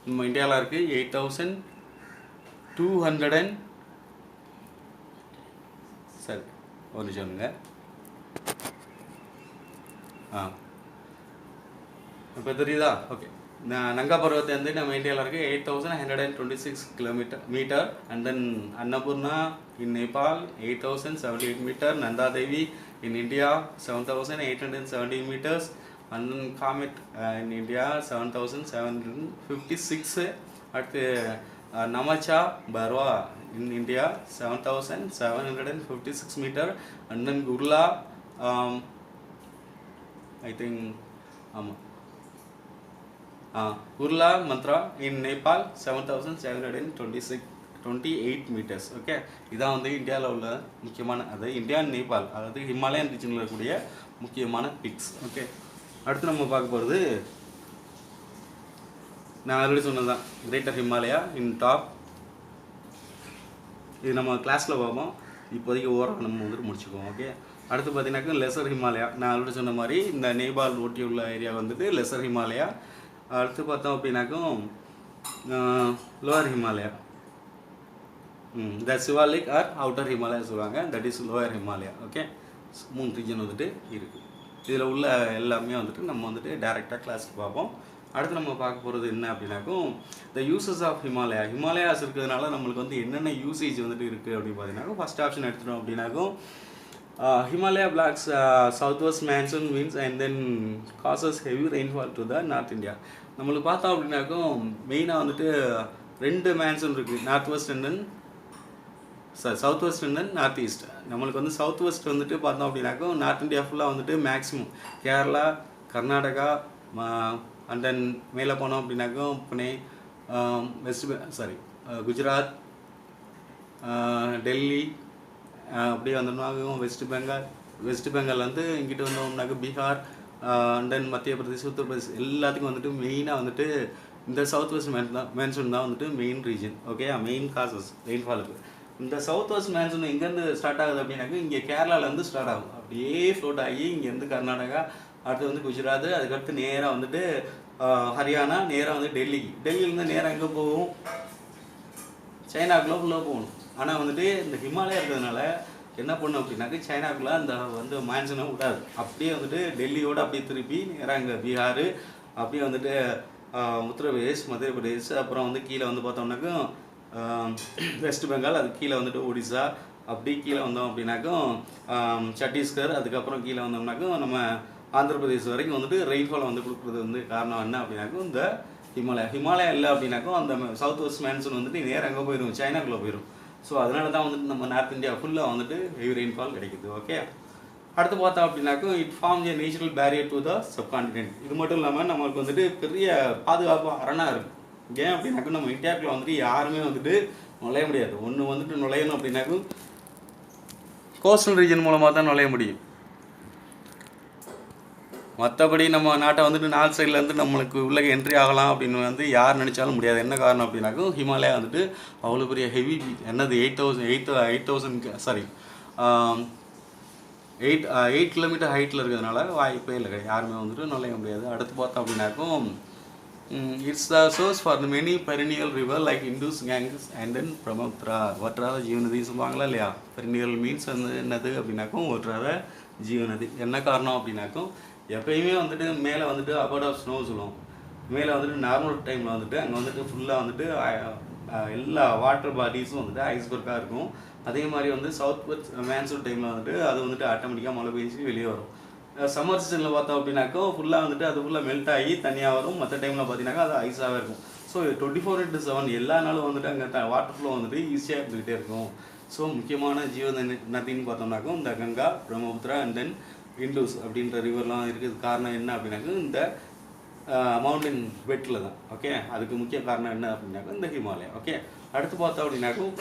நம்ம இந்தியாவில் இருக்குது, 8200. சரி, ஒரு நிமிஷம் சொல்லுங்க. இப்போ தெரியுதா? ஓகே, நங்கா பர்வத் வந்து நம்ம இந்தியாவில் இருக்குது, 8126 metre. And then Annapurna in Nepal 8078 metre. Nanda Devi in India 7870 metres. And then Comet in India 7756. அடுத்து Namacha Barwa in India 7756 meter. And then Gurla I think Gurla Mantra in Nepal 7728 meters. Okay, இதான் வந்து இந்தியாவில் உள்ள முக்கியமான, அதாவது இந்தியா அண்ட் நேபாள், அதாவது Himalayan ரீஜனில் இருக்கக்கூடிய முக்கியமான பிக்ஸ். ஓகே, அடுத்து நம்ம பார்க்க போகிறது நான் ஆல்ரெடி சொன்னது தான், கிரேட்டர் ஹிமாலயா இன் டாப். இது நம்ம கிளாஸில் பார்ப்போம், இப்போதைக்கு ஓரம் நம்ம வந்துட்டு முடிச்சுக்குவோம். ஓகே, அடுத்து பார்த்தீங்கன்னாக்கா லெசர் ஹிமாலயா. நான் ஆல்ரெடி சொன்ன மாதிரி இந்த நேபாள் ஒட்டி உள்ள ஏரியா வந்துட்டு லெசர் ஹிமாலயா. அடுத்து பார்த்தோம் அப்படின்னாக்கும் லோவர் ஹிமாலயா, த சிவாலிக் ஆர் அவுட்டர் ஹிமாலயா சொல்லுவாங்க, that is lower Himalaya. Okay, 3 region வந்துட்டு இருக்குது. இதில் உள்ள எல்லாமே வந்துட்டு நம்ம வந்துட்டு டேரெக்டாக கிளாஸுக்கு பார்ப்போம். அடுத்து நம்ம பார்க்க போகிறது என்ன அப்படின்னாக்கும் the uses of Himalaya. Himalayas இருக்கிறதுனால நம்மளுக்கு வந்து என்னென்ன யூசேஜ் வந்துட்டு இருக்குது அப்படின்னு பார்த்தீங்கன்னாக்கும் ஃபஸ்ட் ஆப்ஷன் எடுத்துட்டோம் அப்படின்னாக்கும் Himalaya blocks south west monsoon winds and then causes heavy rainfall to the north India. நம்மளுக்கு பார்த்தோம் அப்படின்னாக்கும் மெயினாக வந்துட்டு 2 மான்சூன் இருக்குது, north west and then south west and then north east. நம்மளுக்கு வந்து சவுத் வெஸ்ட் வந்துட்டு பார்த்தோம் அப்படின்னாக்கும் நார்த் இந்தியா ஃபுல்லாக வந்துட்டு maximum Kerala, Karnataka and then மேலே போனோம் அப்படின்னாக்கும் புனே, குஜராத், டெல்லி, அப்படியே வந்தோம்னாக்கும் வெஸ்ட் பெங்கால் வந்து இங்கிட்ட வந்தோம்னாக்க பீகார் அண்ட் தென் மத்திய பிரதேஷ், உத்தரப்பிரதேஷ் எல்லாத்துக்கும் வந்துட்டு மெயினாக வந்துட்டு இந்த சவுத் வெஸ்ட் மான்சூன் தான் வந்துட்டு main region. Okay, main causes ரெயின்ஃபாலுக்கு. இந்த சவுத் வெஸ்ட் மான்சூன் எங்கேருந்து ஸ்டார்ட் ஆகுது அப்படின்னாக்கா இங்கே கேரளாவிலேருந்து ஸ்டார்ட் ஆகும், அப்படியே ஃப்ளோட் ஆகி இங்கேருந்து கர்நாடகா, அடுத்து வந்து குஜராத், அதுக்கடுத்து நேராக வந்துட்டு ஹரியானா, நேராக வந்து டெல்லியிலேருந்து நேராக எங்கே போகும், சைனாக்குள்ளே ஃபுல்லாக போகணும். ஆனால் வந்துட்டு இந்த ஹிமாலயா இருக்கிறதுனால என்ன பண்ணும் அப்படின்னாக்கா சைனாக்குள்ளே அந்த வந்து மான்சூனை விடாது, அப்படியே வந்துட்டு டெல்லியோடு அப்படியே திருப்பி நேராக இங்கே பீகார், அப்படியே வந்துட்டு உத்தரப்பிரதேஷ், மத்திய பிரதேஷ், அப்புறம் வந்து கீழே வந்து பார்த்தோம்னாக்கா வெஸ்ட் பெங்கால், அது கீழே வந்துட்டு ஒடிசா, அப்படி கீழே வந்தோம் அப்படின்னாக்கும் சத்தீஸ்கர், அதுக்கப்புறம் கீழே வந்தோம்னாக்கும் நம்ம ஆந்திர பிரதேஷ் வரைக்கும் வந்துட்டு ரெயின்ஃபால் வந்து கொடுக்குறது வந்து காரணம் என்ன அப்படின்னாக்கும் இந்த ஹிமாலயா இல்லை அப்படின்னாக்கும் அந்த சவுத் வெஸ்ட் மான்சூன் வந்துட்டு நேரம் எங்கே போயிடும், சைனாக்குள்ளே போயிடும். ஸோ அதனால தான் வந்துட்டு நம்ம நார்த் இந்தியா ஃபுல்லாக வந்துட்டு ஹெவி ரெயின்ஃபால் கிடைக்குது. ஓகே, அடுத்து பார்த்தோம் அப்படின்னாக்கும் it forms a natural barrier to the subcontinent. இது மட்டும் இல்லாமல் நம்மளுக்கு வந்துட்டு பெரிய பாதுகாப்பு அரணாக இருக்குது. ஏன் அப்படின்னாக்கும் நம்ம இந்தியாவுக்குள்ள வந்துட்டு யாருமே வந்துட்டு நுழைய முடியாது. ஒன்று வந்துட்டு நுழையணும் அப்படின்னாக்கும் கோஸ்டல் ரீஜன் மூலமாக தான் நுழைய முடியும். மற்றபடி நம்ம நாட்டை வந்துட்டு நார்த் சைட்லேருந்து நம்மளுக்கு உள்ள என்ட்ரி ஆகலாம் அப்படின்னு வந்து யார் நினச்சாலும் முடியாது. என்ன காரணம் அப்படின்னாக்கும் ஹிமாலயா வந்துட்டு அவ்வளோ பெரிய ஹெவி, என்னது 8 கிலோமீட்டர் ஹைட்டில் இருக்கிறதுனால வாய்ப்பே இல்லை, யாருமே வந்துட்டு நுழைய முடியாது. அடுத்து பார்த்தோம் அப்படின்னாக்கும் it's the source for the many perennial river like Indus, Ganges and then Brahmaputra. வற்றாத ஜீவநதி சொல்லுவாங்களா இல்லையா? பெரினியல் மீன்ஸ் வந்து என்னது அப்படின்னாக்கும் வற்றாத ஜீவநதி. என்ன காரணம் அப்படின்னாக்கும் எப்பயுமே வந்துட்டு மேலே வந்துட்டு அபவுட் ஆஃப் ஸ்னோ சொல்லுவோம், மேலே வந்துட்டு நார்மல் டைமில் வந்துட்டு அங்கே வந்துட்டு ஃபுல்லாக வந்துட்டு எல்லா வாட்டர் பாடிஸும் வந்துட்டு ஐஸ்பர்க்காக இருக்கும். அதே மாதிரி வந்து சவுத் வெஸ்ட் மான்சூன் டைமில் வந்துட்டு அது வந்துட்டு ஆட்டோமேட்டிக்காக மழை பெய்ஞ்சு வெளியே வரும். சம்மர் சீசனில் பார்த்தோம் அப்படின்னாக்கோ ஃபுல்லாக வந்துட்டு அது ஃபுல்லாக மெல்ட் ஆகி தனியாக வரும். மற்ற டைமில் பார்த்தீங்கன்னாக்கா அது ஐஸாகவே இருக்கும். ஸோ 24/7 எல்லா நாளும் வந்துட்டு அங்கே வாட்டர் ஃப்ளோ வந்துட்டு ஈஸியாக இருந்துக்கிட்டே இருக்கும். ஸோ முக்கியமான நதின்னு பார்த்தோம்னாக்கும் இந்த கங்கா, பிரம்மபுத்திரா அண்ட் தென் இண்டஸ் அப்படின்ற ரிவர்லாம் இருக்குது. காரணம் என்ன அப்படின்னாக்கா இந்த மவுண்டன் வெட்டில் தான். ஓகே, அதுக்கு முக்கிய காரணம் என்ன அப்படின்னாக்கா இந்த ஹிமாலயா. ஓகே, அடுத்து பார்த்தோம் அப்படின்னாக்கும்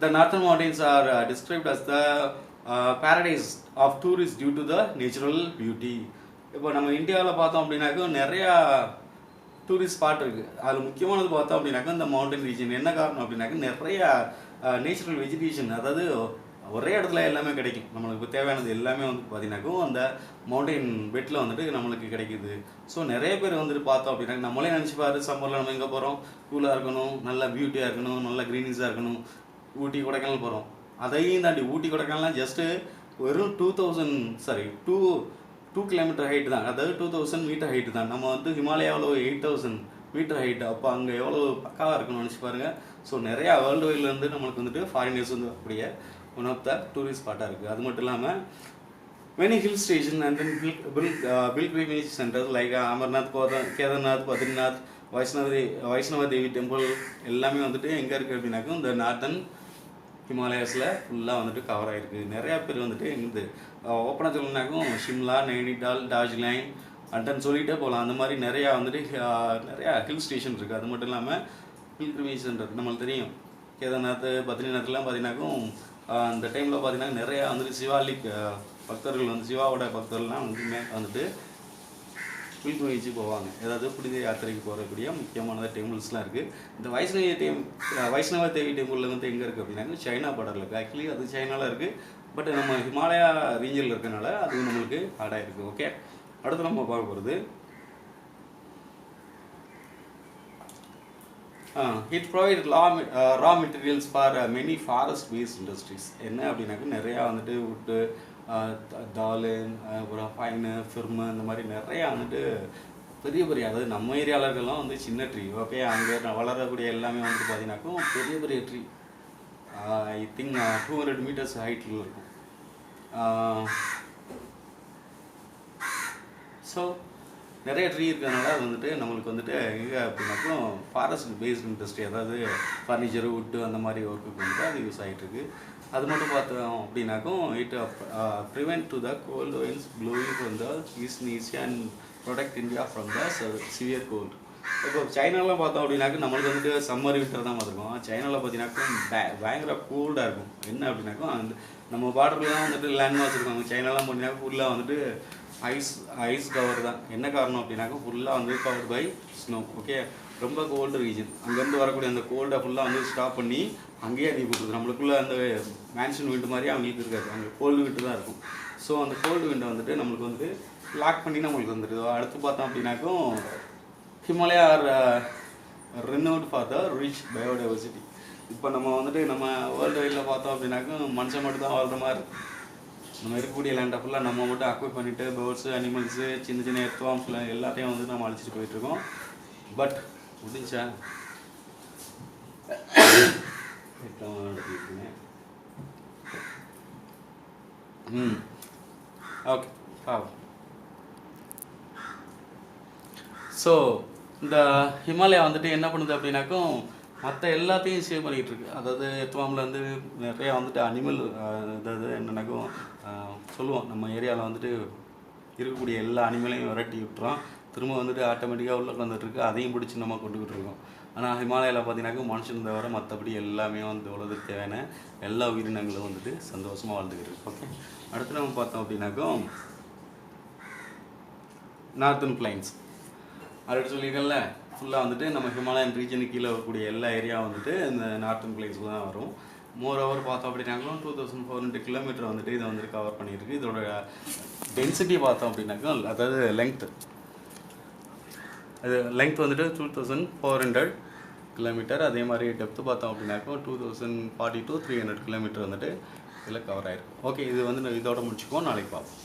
the northern mountains are described as the paradise of tourists due to the natural beauty. இப்போ நம்ம இந்தியாவில் பார்த்தோம் அப்படின்னாக்கும் நிறையா டூரிஸ்ட் ஸ்பாட் இருக்குது. அதில் முக்கியமானது பார்த்தோம் அப்படின்னாக்கா இந்த மவுண்டன் ரீஜன். என்ன காரணம் அப்படின்னாக்கா நிறையா நேச்சுரல் வெஜிடேஷன், அதாவது ஒரே இடத்துல எல்லாமே கிடைக்கும். நம்மளுக்கு தேவையானது எல்லாமே வந்து பார்த்தீங்கன்னாக்கும் அந்த மவுண்டைன் பெட்டில் வந்துட்டு நம்மளுக்கு கிடைக்குது. ஸோ நிறைய பேர் வந்துட்டு பார்த்தோம் அப்படின்னா நம்மளே நினச்சி பாரு, சம்மரில் நம்ம எங்கே போகிறோம், கூலாக இருக்கணும், நல்லா பியூட்டியாக இருக்கணும், நல்லா க்ரீனிஸாக இருக்கணும், ஊட்டி கொடைக்கானல் போகிறோம். அதையும் தாண்டி ஊட்டி கொடைக்கானல்லாம் ஜஸ்ட்டு வெறும் 2 கிலோமீட்டர் ஹைட்டு தான், அதாவது 2000 மீட்டர் ஹைட்டு தான். நம்ம வந்து ஹிமாலயாவில் 8000 மீட்டர் ஹைட்டு. அப்போ அங்கே எவ்வளோ பக்காவாக இருக்குன்னு நினச்சி பாருங்கள். ஸோ நிறையா வேர்ல்டு வைட்லேருந்து நம்மளுக்கு வந்துட்டு ஃபாரினர்ஸ் வந்து அப்படியே ஒன் ஆஃப் த டூரிஸ்ட் ஸ்பாட்டாக இருக்குது. அது மட்டும் இல்லாமல் many hill station and then pilgrimage centers like Amarnath, Kedarnath, Badrinath, Vaishno Devi temple எல்லாமே வந்துட்டு எங்கே இருக்குது அப்படின்னாக்கும் இந்த நார்த்தன் ஹிமாலயாஸில் ஃபுல்லாக வந்துட்டு கவர் ஆகிருக்கு. நிறையா பேர் வந்துட்டு எங்கே ஓப்பனாக சொல்லணுனாக்கும் ஷிம்லா, நைனிடால், டார்ஜிலிங் அண்டன் சொல்லிகிட்டே போகலாம். அந்த மாதிரி நிறையா வந்துட்டு நிறையா ஹில் ஸ்டேஷன் இருக்குது. அது மட்டும் இல்லாமல் பில்கிரிமேஜ் சென்டர் நம்மளுக்கு தெரியும். கேதார்நாத், பத்ரிநாத்லாம் பார்த்தீங்கன்னாக்கும் அந்த டைமில் பார்த்தீங்கன்னா நிறையா வந்துட்டு சிவாலிக் பக்தர்கள் வந்து சிவாவோட பக்தர்கள்லாம் வந்துட்டு பில்கிரிமேஜ் போவாங்க. ஏதாவது புனித யாத்திரைக்கு போகக்கூடிய முக்கியமான டெம்பிள்ஸ்லாம் இருக்குது. இந்த வைஷ்ணவ தேவி டெம்பிளில் வந்து எங்கே இருக்குது அப்படின்னாக்க சைனா பார்டரில் இருக்குது. ஆக்சுவலி அது சைனாவில் இருக்குது, பட் நம்ம ஹிமாலயா ரீஜனில் இருக்கனால அது நம்மளுக்கு ஹார்டாக இருக்குது. ஓகே, அடுத்து நம்ம பார்க்க போகிறது it provides raw materials for many forest based industries. என்ன அப்படின்னாக்க நிறையா வந்துட்டு வுட்டு, தாலு, அப்புறம் ஃபைனு, ஃபிர்மு, இந்த மாதிரி நிறையா வந்துட்டு பெரிய பெரிய, அதாவது நம்ம ஏரியாவில் இருக்கலாம் வந்து சின்ன ட்ரீ. ஓகே, அங்கே வளரக்கூடிய எல்லாமே வந்துட்டு பார்த்தீங்கன்னாக்கும் பெரிய பெரிய ட்ரீ. ஐ திங்க் 200 மீட்டர்ஸ் ஹைட்டில் இருக்கும். ஸோ நிறைய ட்ரீ இருக்கிறதுனால அது வந்துட்டு நம்மளுக்கு வந்துட்டு எங்கே அப்படின்னாக்கும் ஃபாரஸ்ட் பேஸ்ட் இண்டஸ்ட்ரி, அதாவது ஃபர்னிச்சரு, வுட்டு அந்த மாதிரி ஒர்க்குக்கு வந்துட்டு அது யூஸ் ஆகிட்டுருக்கு. அது மட்டும் பார்த்தோம் அப்படின்னாக்கும் it prevent to the cold winds blowing from the east Asia and protect India from the severe cold. இப்போ சைனாலாம் பார்த்தோம் அப்படின்னாக்கும் நம்மளுக்கு வந்துட்டு சம்மர் வின்டர் தான் பார்த்துருக்கோம். சைனாவில் பார்த்தீங்கன்னாக்கும் பயங்கர கூல்டாக இருக்கும். என்ன அப்படின்னாக்கும் அந்த நம்ம பார்டர்லாம் வந்துட்டு லேண்ட் வச்சுருக்காங்க. சைனாலாம் பார்த்தீங்கன்னா ஃபுல்லாக வந்துட்டு ஐஸ் கவர் தான். என்ன காரணம் அப்படின்னாக்கா ஃபுல்லாக வந்து கவர் பை ஸ்னோ. ஓகே, ரொம்ப கோல்டு ரீஜன். அங்கேருந்து வரக்கூடிய அந்த கோல்டை ஃபுல்லாக வந்து ஸ்டாப் பண்ணி அங்கேயே அடி போட்டுருது. நம்மளுக்குள்ள அந்த மேன்ஷன் விண்டு மாதிரி அவங்களுக்கு இருக்காது, அங்கே கோல்டு விண்டு தான் இருக்கும். ஸோ அந்த கோல்டு விண்டை வந்துட்டு நம்மளுக்கு வந்து லாக் பண்ணி நம்மளுக்கு வந்துடுது. அடுத்து பார்த்தோம் அப்படின்னாக்கும் Himalaya are renowned for the rich biodiversity. இப்போ நம்ம வந்துட்டு நம்ம வேர்ல்டு வைடில் பார்த்தோம் அப்படின்னாக்கும் மனுஷன் மட்டும் தான் வாழ்கிற மாதிரி இருக்கும். நம்ம இருக்கக்கூடிய லேண்டை ஃபுல்லாக நம்ம மட்டும் அக்வை பண்ணிவிட்டு பேர்ட்ஸு, அனிமல்ஸு, சின்ன சின்ன எர்த்வார்ம்ஸ்ல எல்லாத்தையும் வந்து நம்ம அழிச்சிட்டு போயிட்டுருக்கோம். பட் முடிஞ்சா ஓகே. ஸோ இந்த ஹிமாலயா வந்துட்டு என்ன பண்ணுது அப்படின்னாக்கும் மற்ற எல்லாத்தையும் சேவ் பண்ணிகிட்டு இருக்கு. அதாவது எர்த்வார்மில் வந்து நிறையா வந்துட்டு அனிமல், அதாவது என்னன்னாக்கும் சொல்லுவோம் நம்ம ஏரியாவில் வந்துட்டு இருக்கக்கூடிய எல்லா அனிமலையும் விரட்டி விட்டுறோம். திரும்ப வந்துட்டு ஆட்டோமேட்டிக்காக உள்ள வந்துட்டுருக்கு, அதையும் பிடிச்சி நம்ம கொண்டுக்கிட்டு இருக்கோம். ஆனால் ஹிமாலயாவில் பார்த்தீங்கன்னாக்கா மனுஷன் தவிர மற்றபடி எல்லாமே வந்து உலகத்துக்கு தேவையான எல்லா உயிரினங்களும் வந்துட்டு சந்தோஷமாக வாழ்ந்துக்கிட்டு இருக்கு. ஓகே, அடுத்து நம்ம பார்த்தோம் அப்படின்னாக்கும் நார்த்தன் பிளைன்ஸ் ஆல்ரெடி சொல்லியிருக்கேன்ல, ஃபுல்லாக வந்துட்டு நம்ம ஹிமாலயன் ரீஜனுக்கு கீழே வரக்கூடிய எல்லா ஏரியா வந்துட்டு இந்த நார்த்தன் பிளைன்ஸில் தான் வரும். மோரோவர் பார்த்தோம் அப்படின்னாக்கும் 2400 கிலோமீட்டர் வந்துட்டு இதை வந்துட்டு கவர் பண்ணியிருக்கு. இதோட டென்சிட்டி பார்த்தோம் அப்படின்னாக்கா, அதாவது லெங்த் வந்துட்டு 2400 கிலோமீட்டர். அதே மாதிரி டெப்த்து பார்த்தோம் அப்படின்னாக்கா 2040 to 300 கிலோமீட்டர் வந்துட்டு இதில் கவர் ஆகிருக்கு. ஓகே, இது வந்து இதோட முடிச்சுக்குவோம். நாளைக்கு பார்ப்போம்.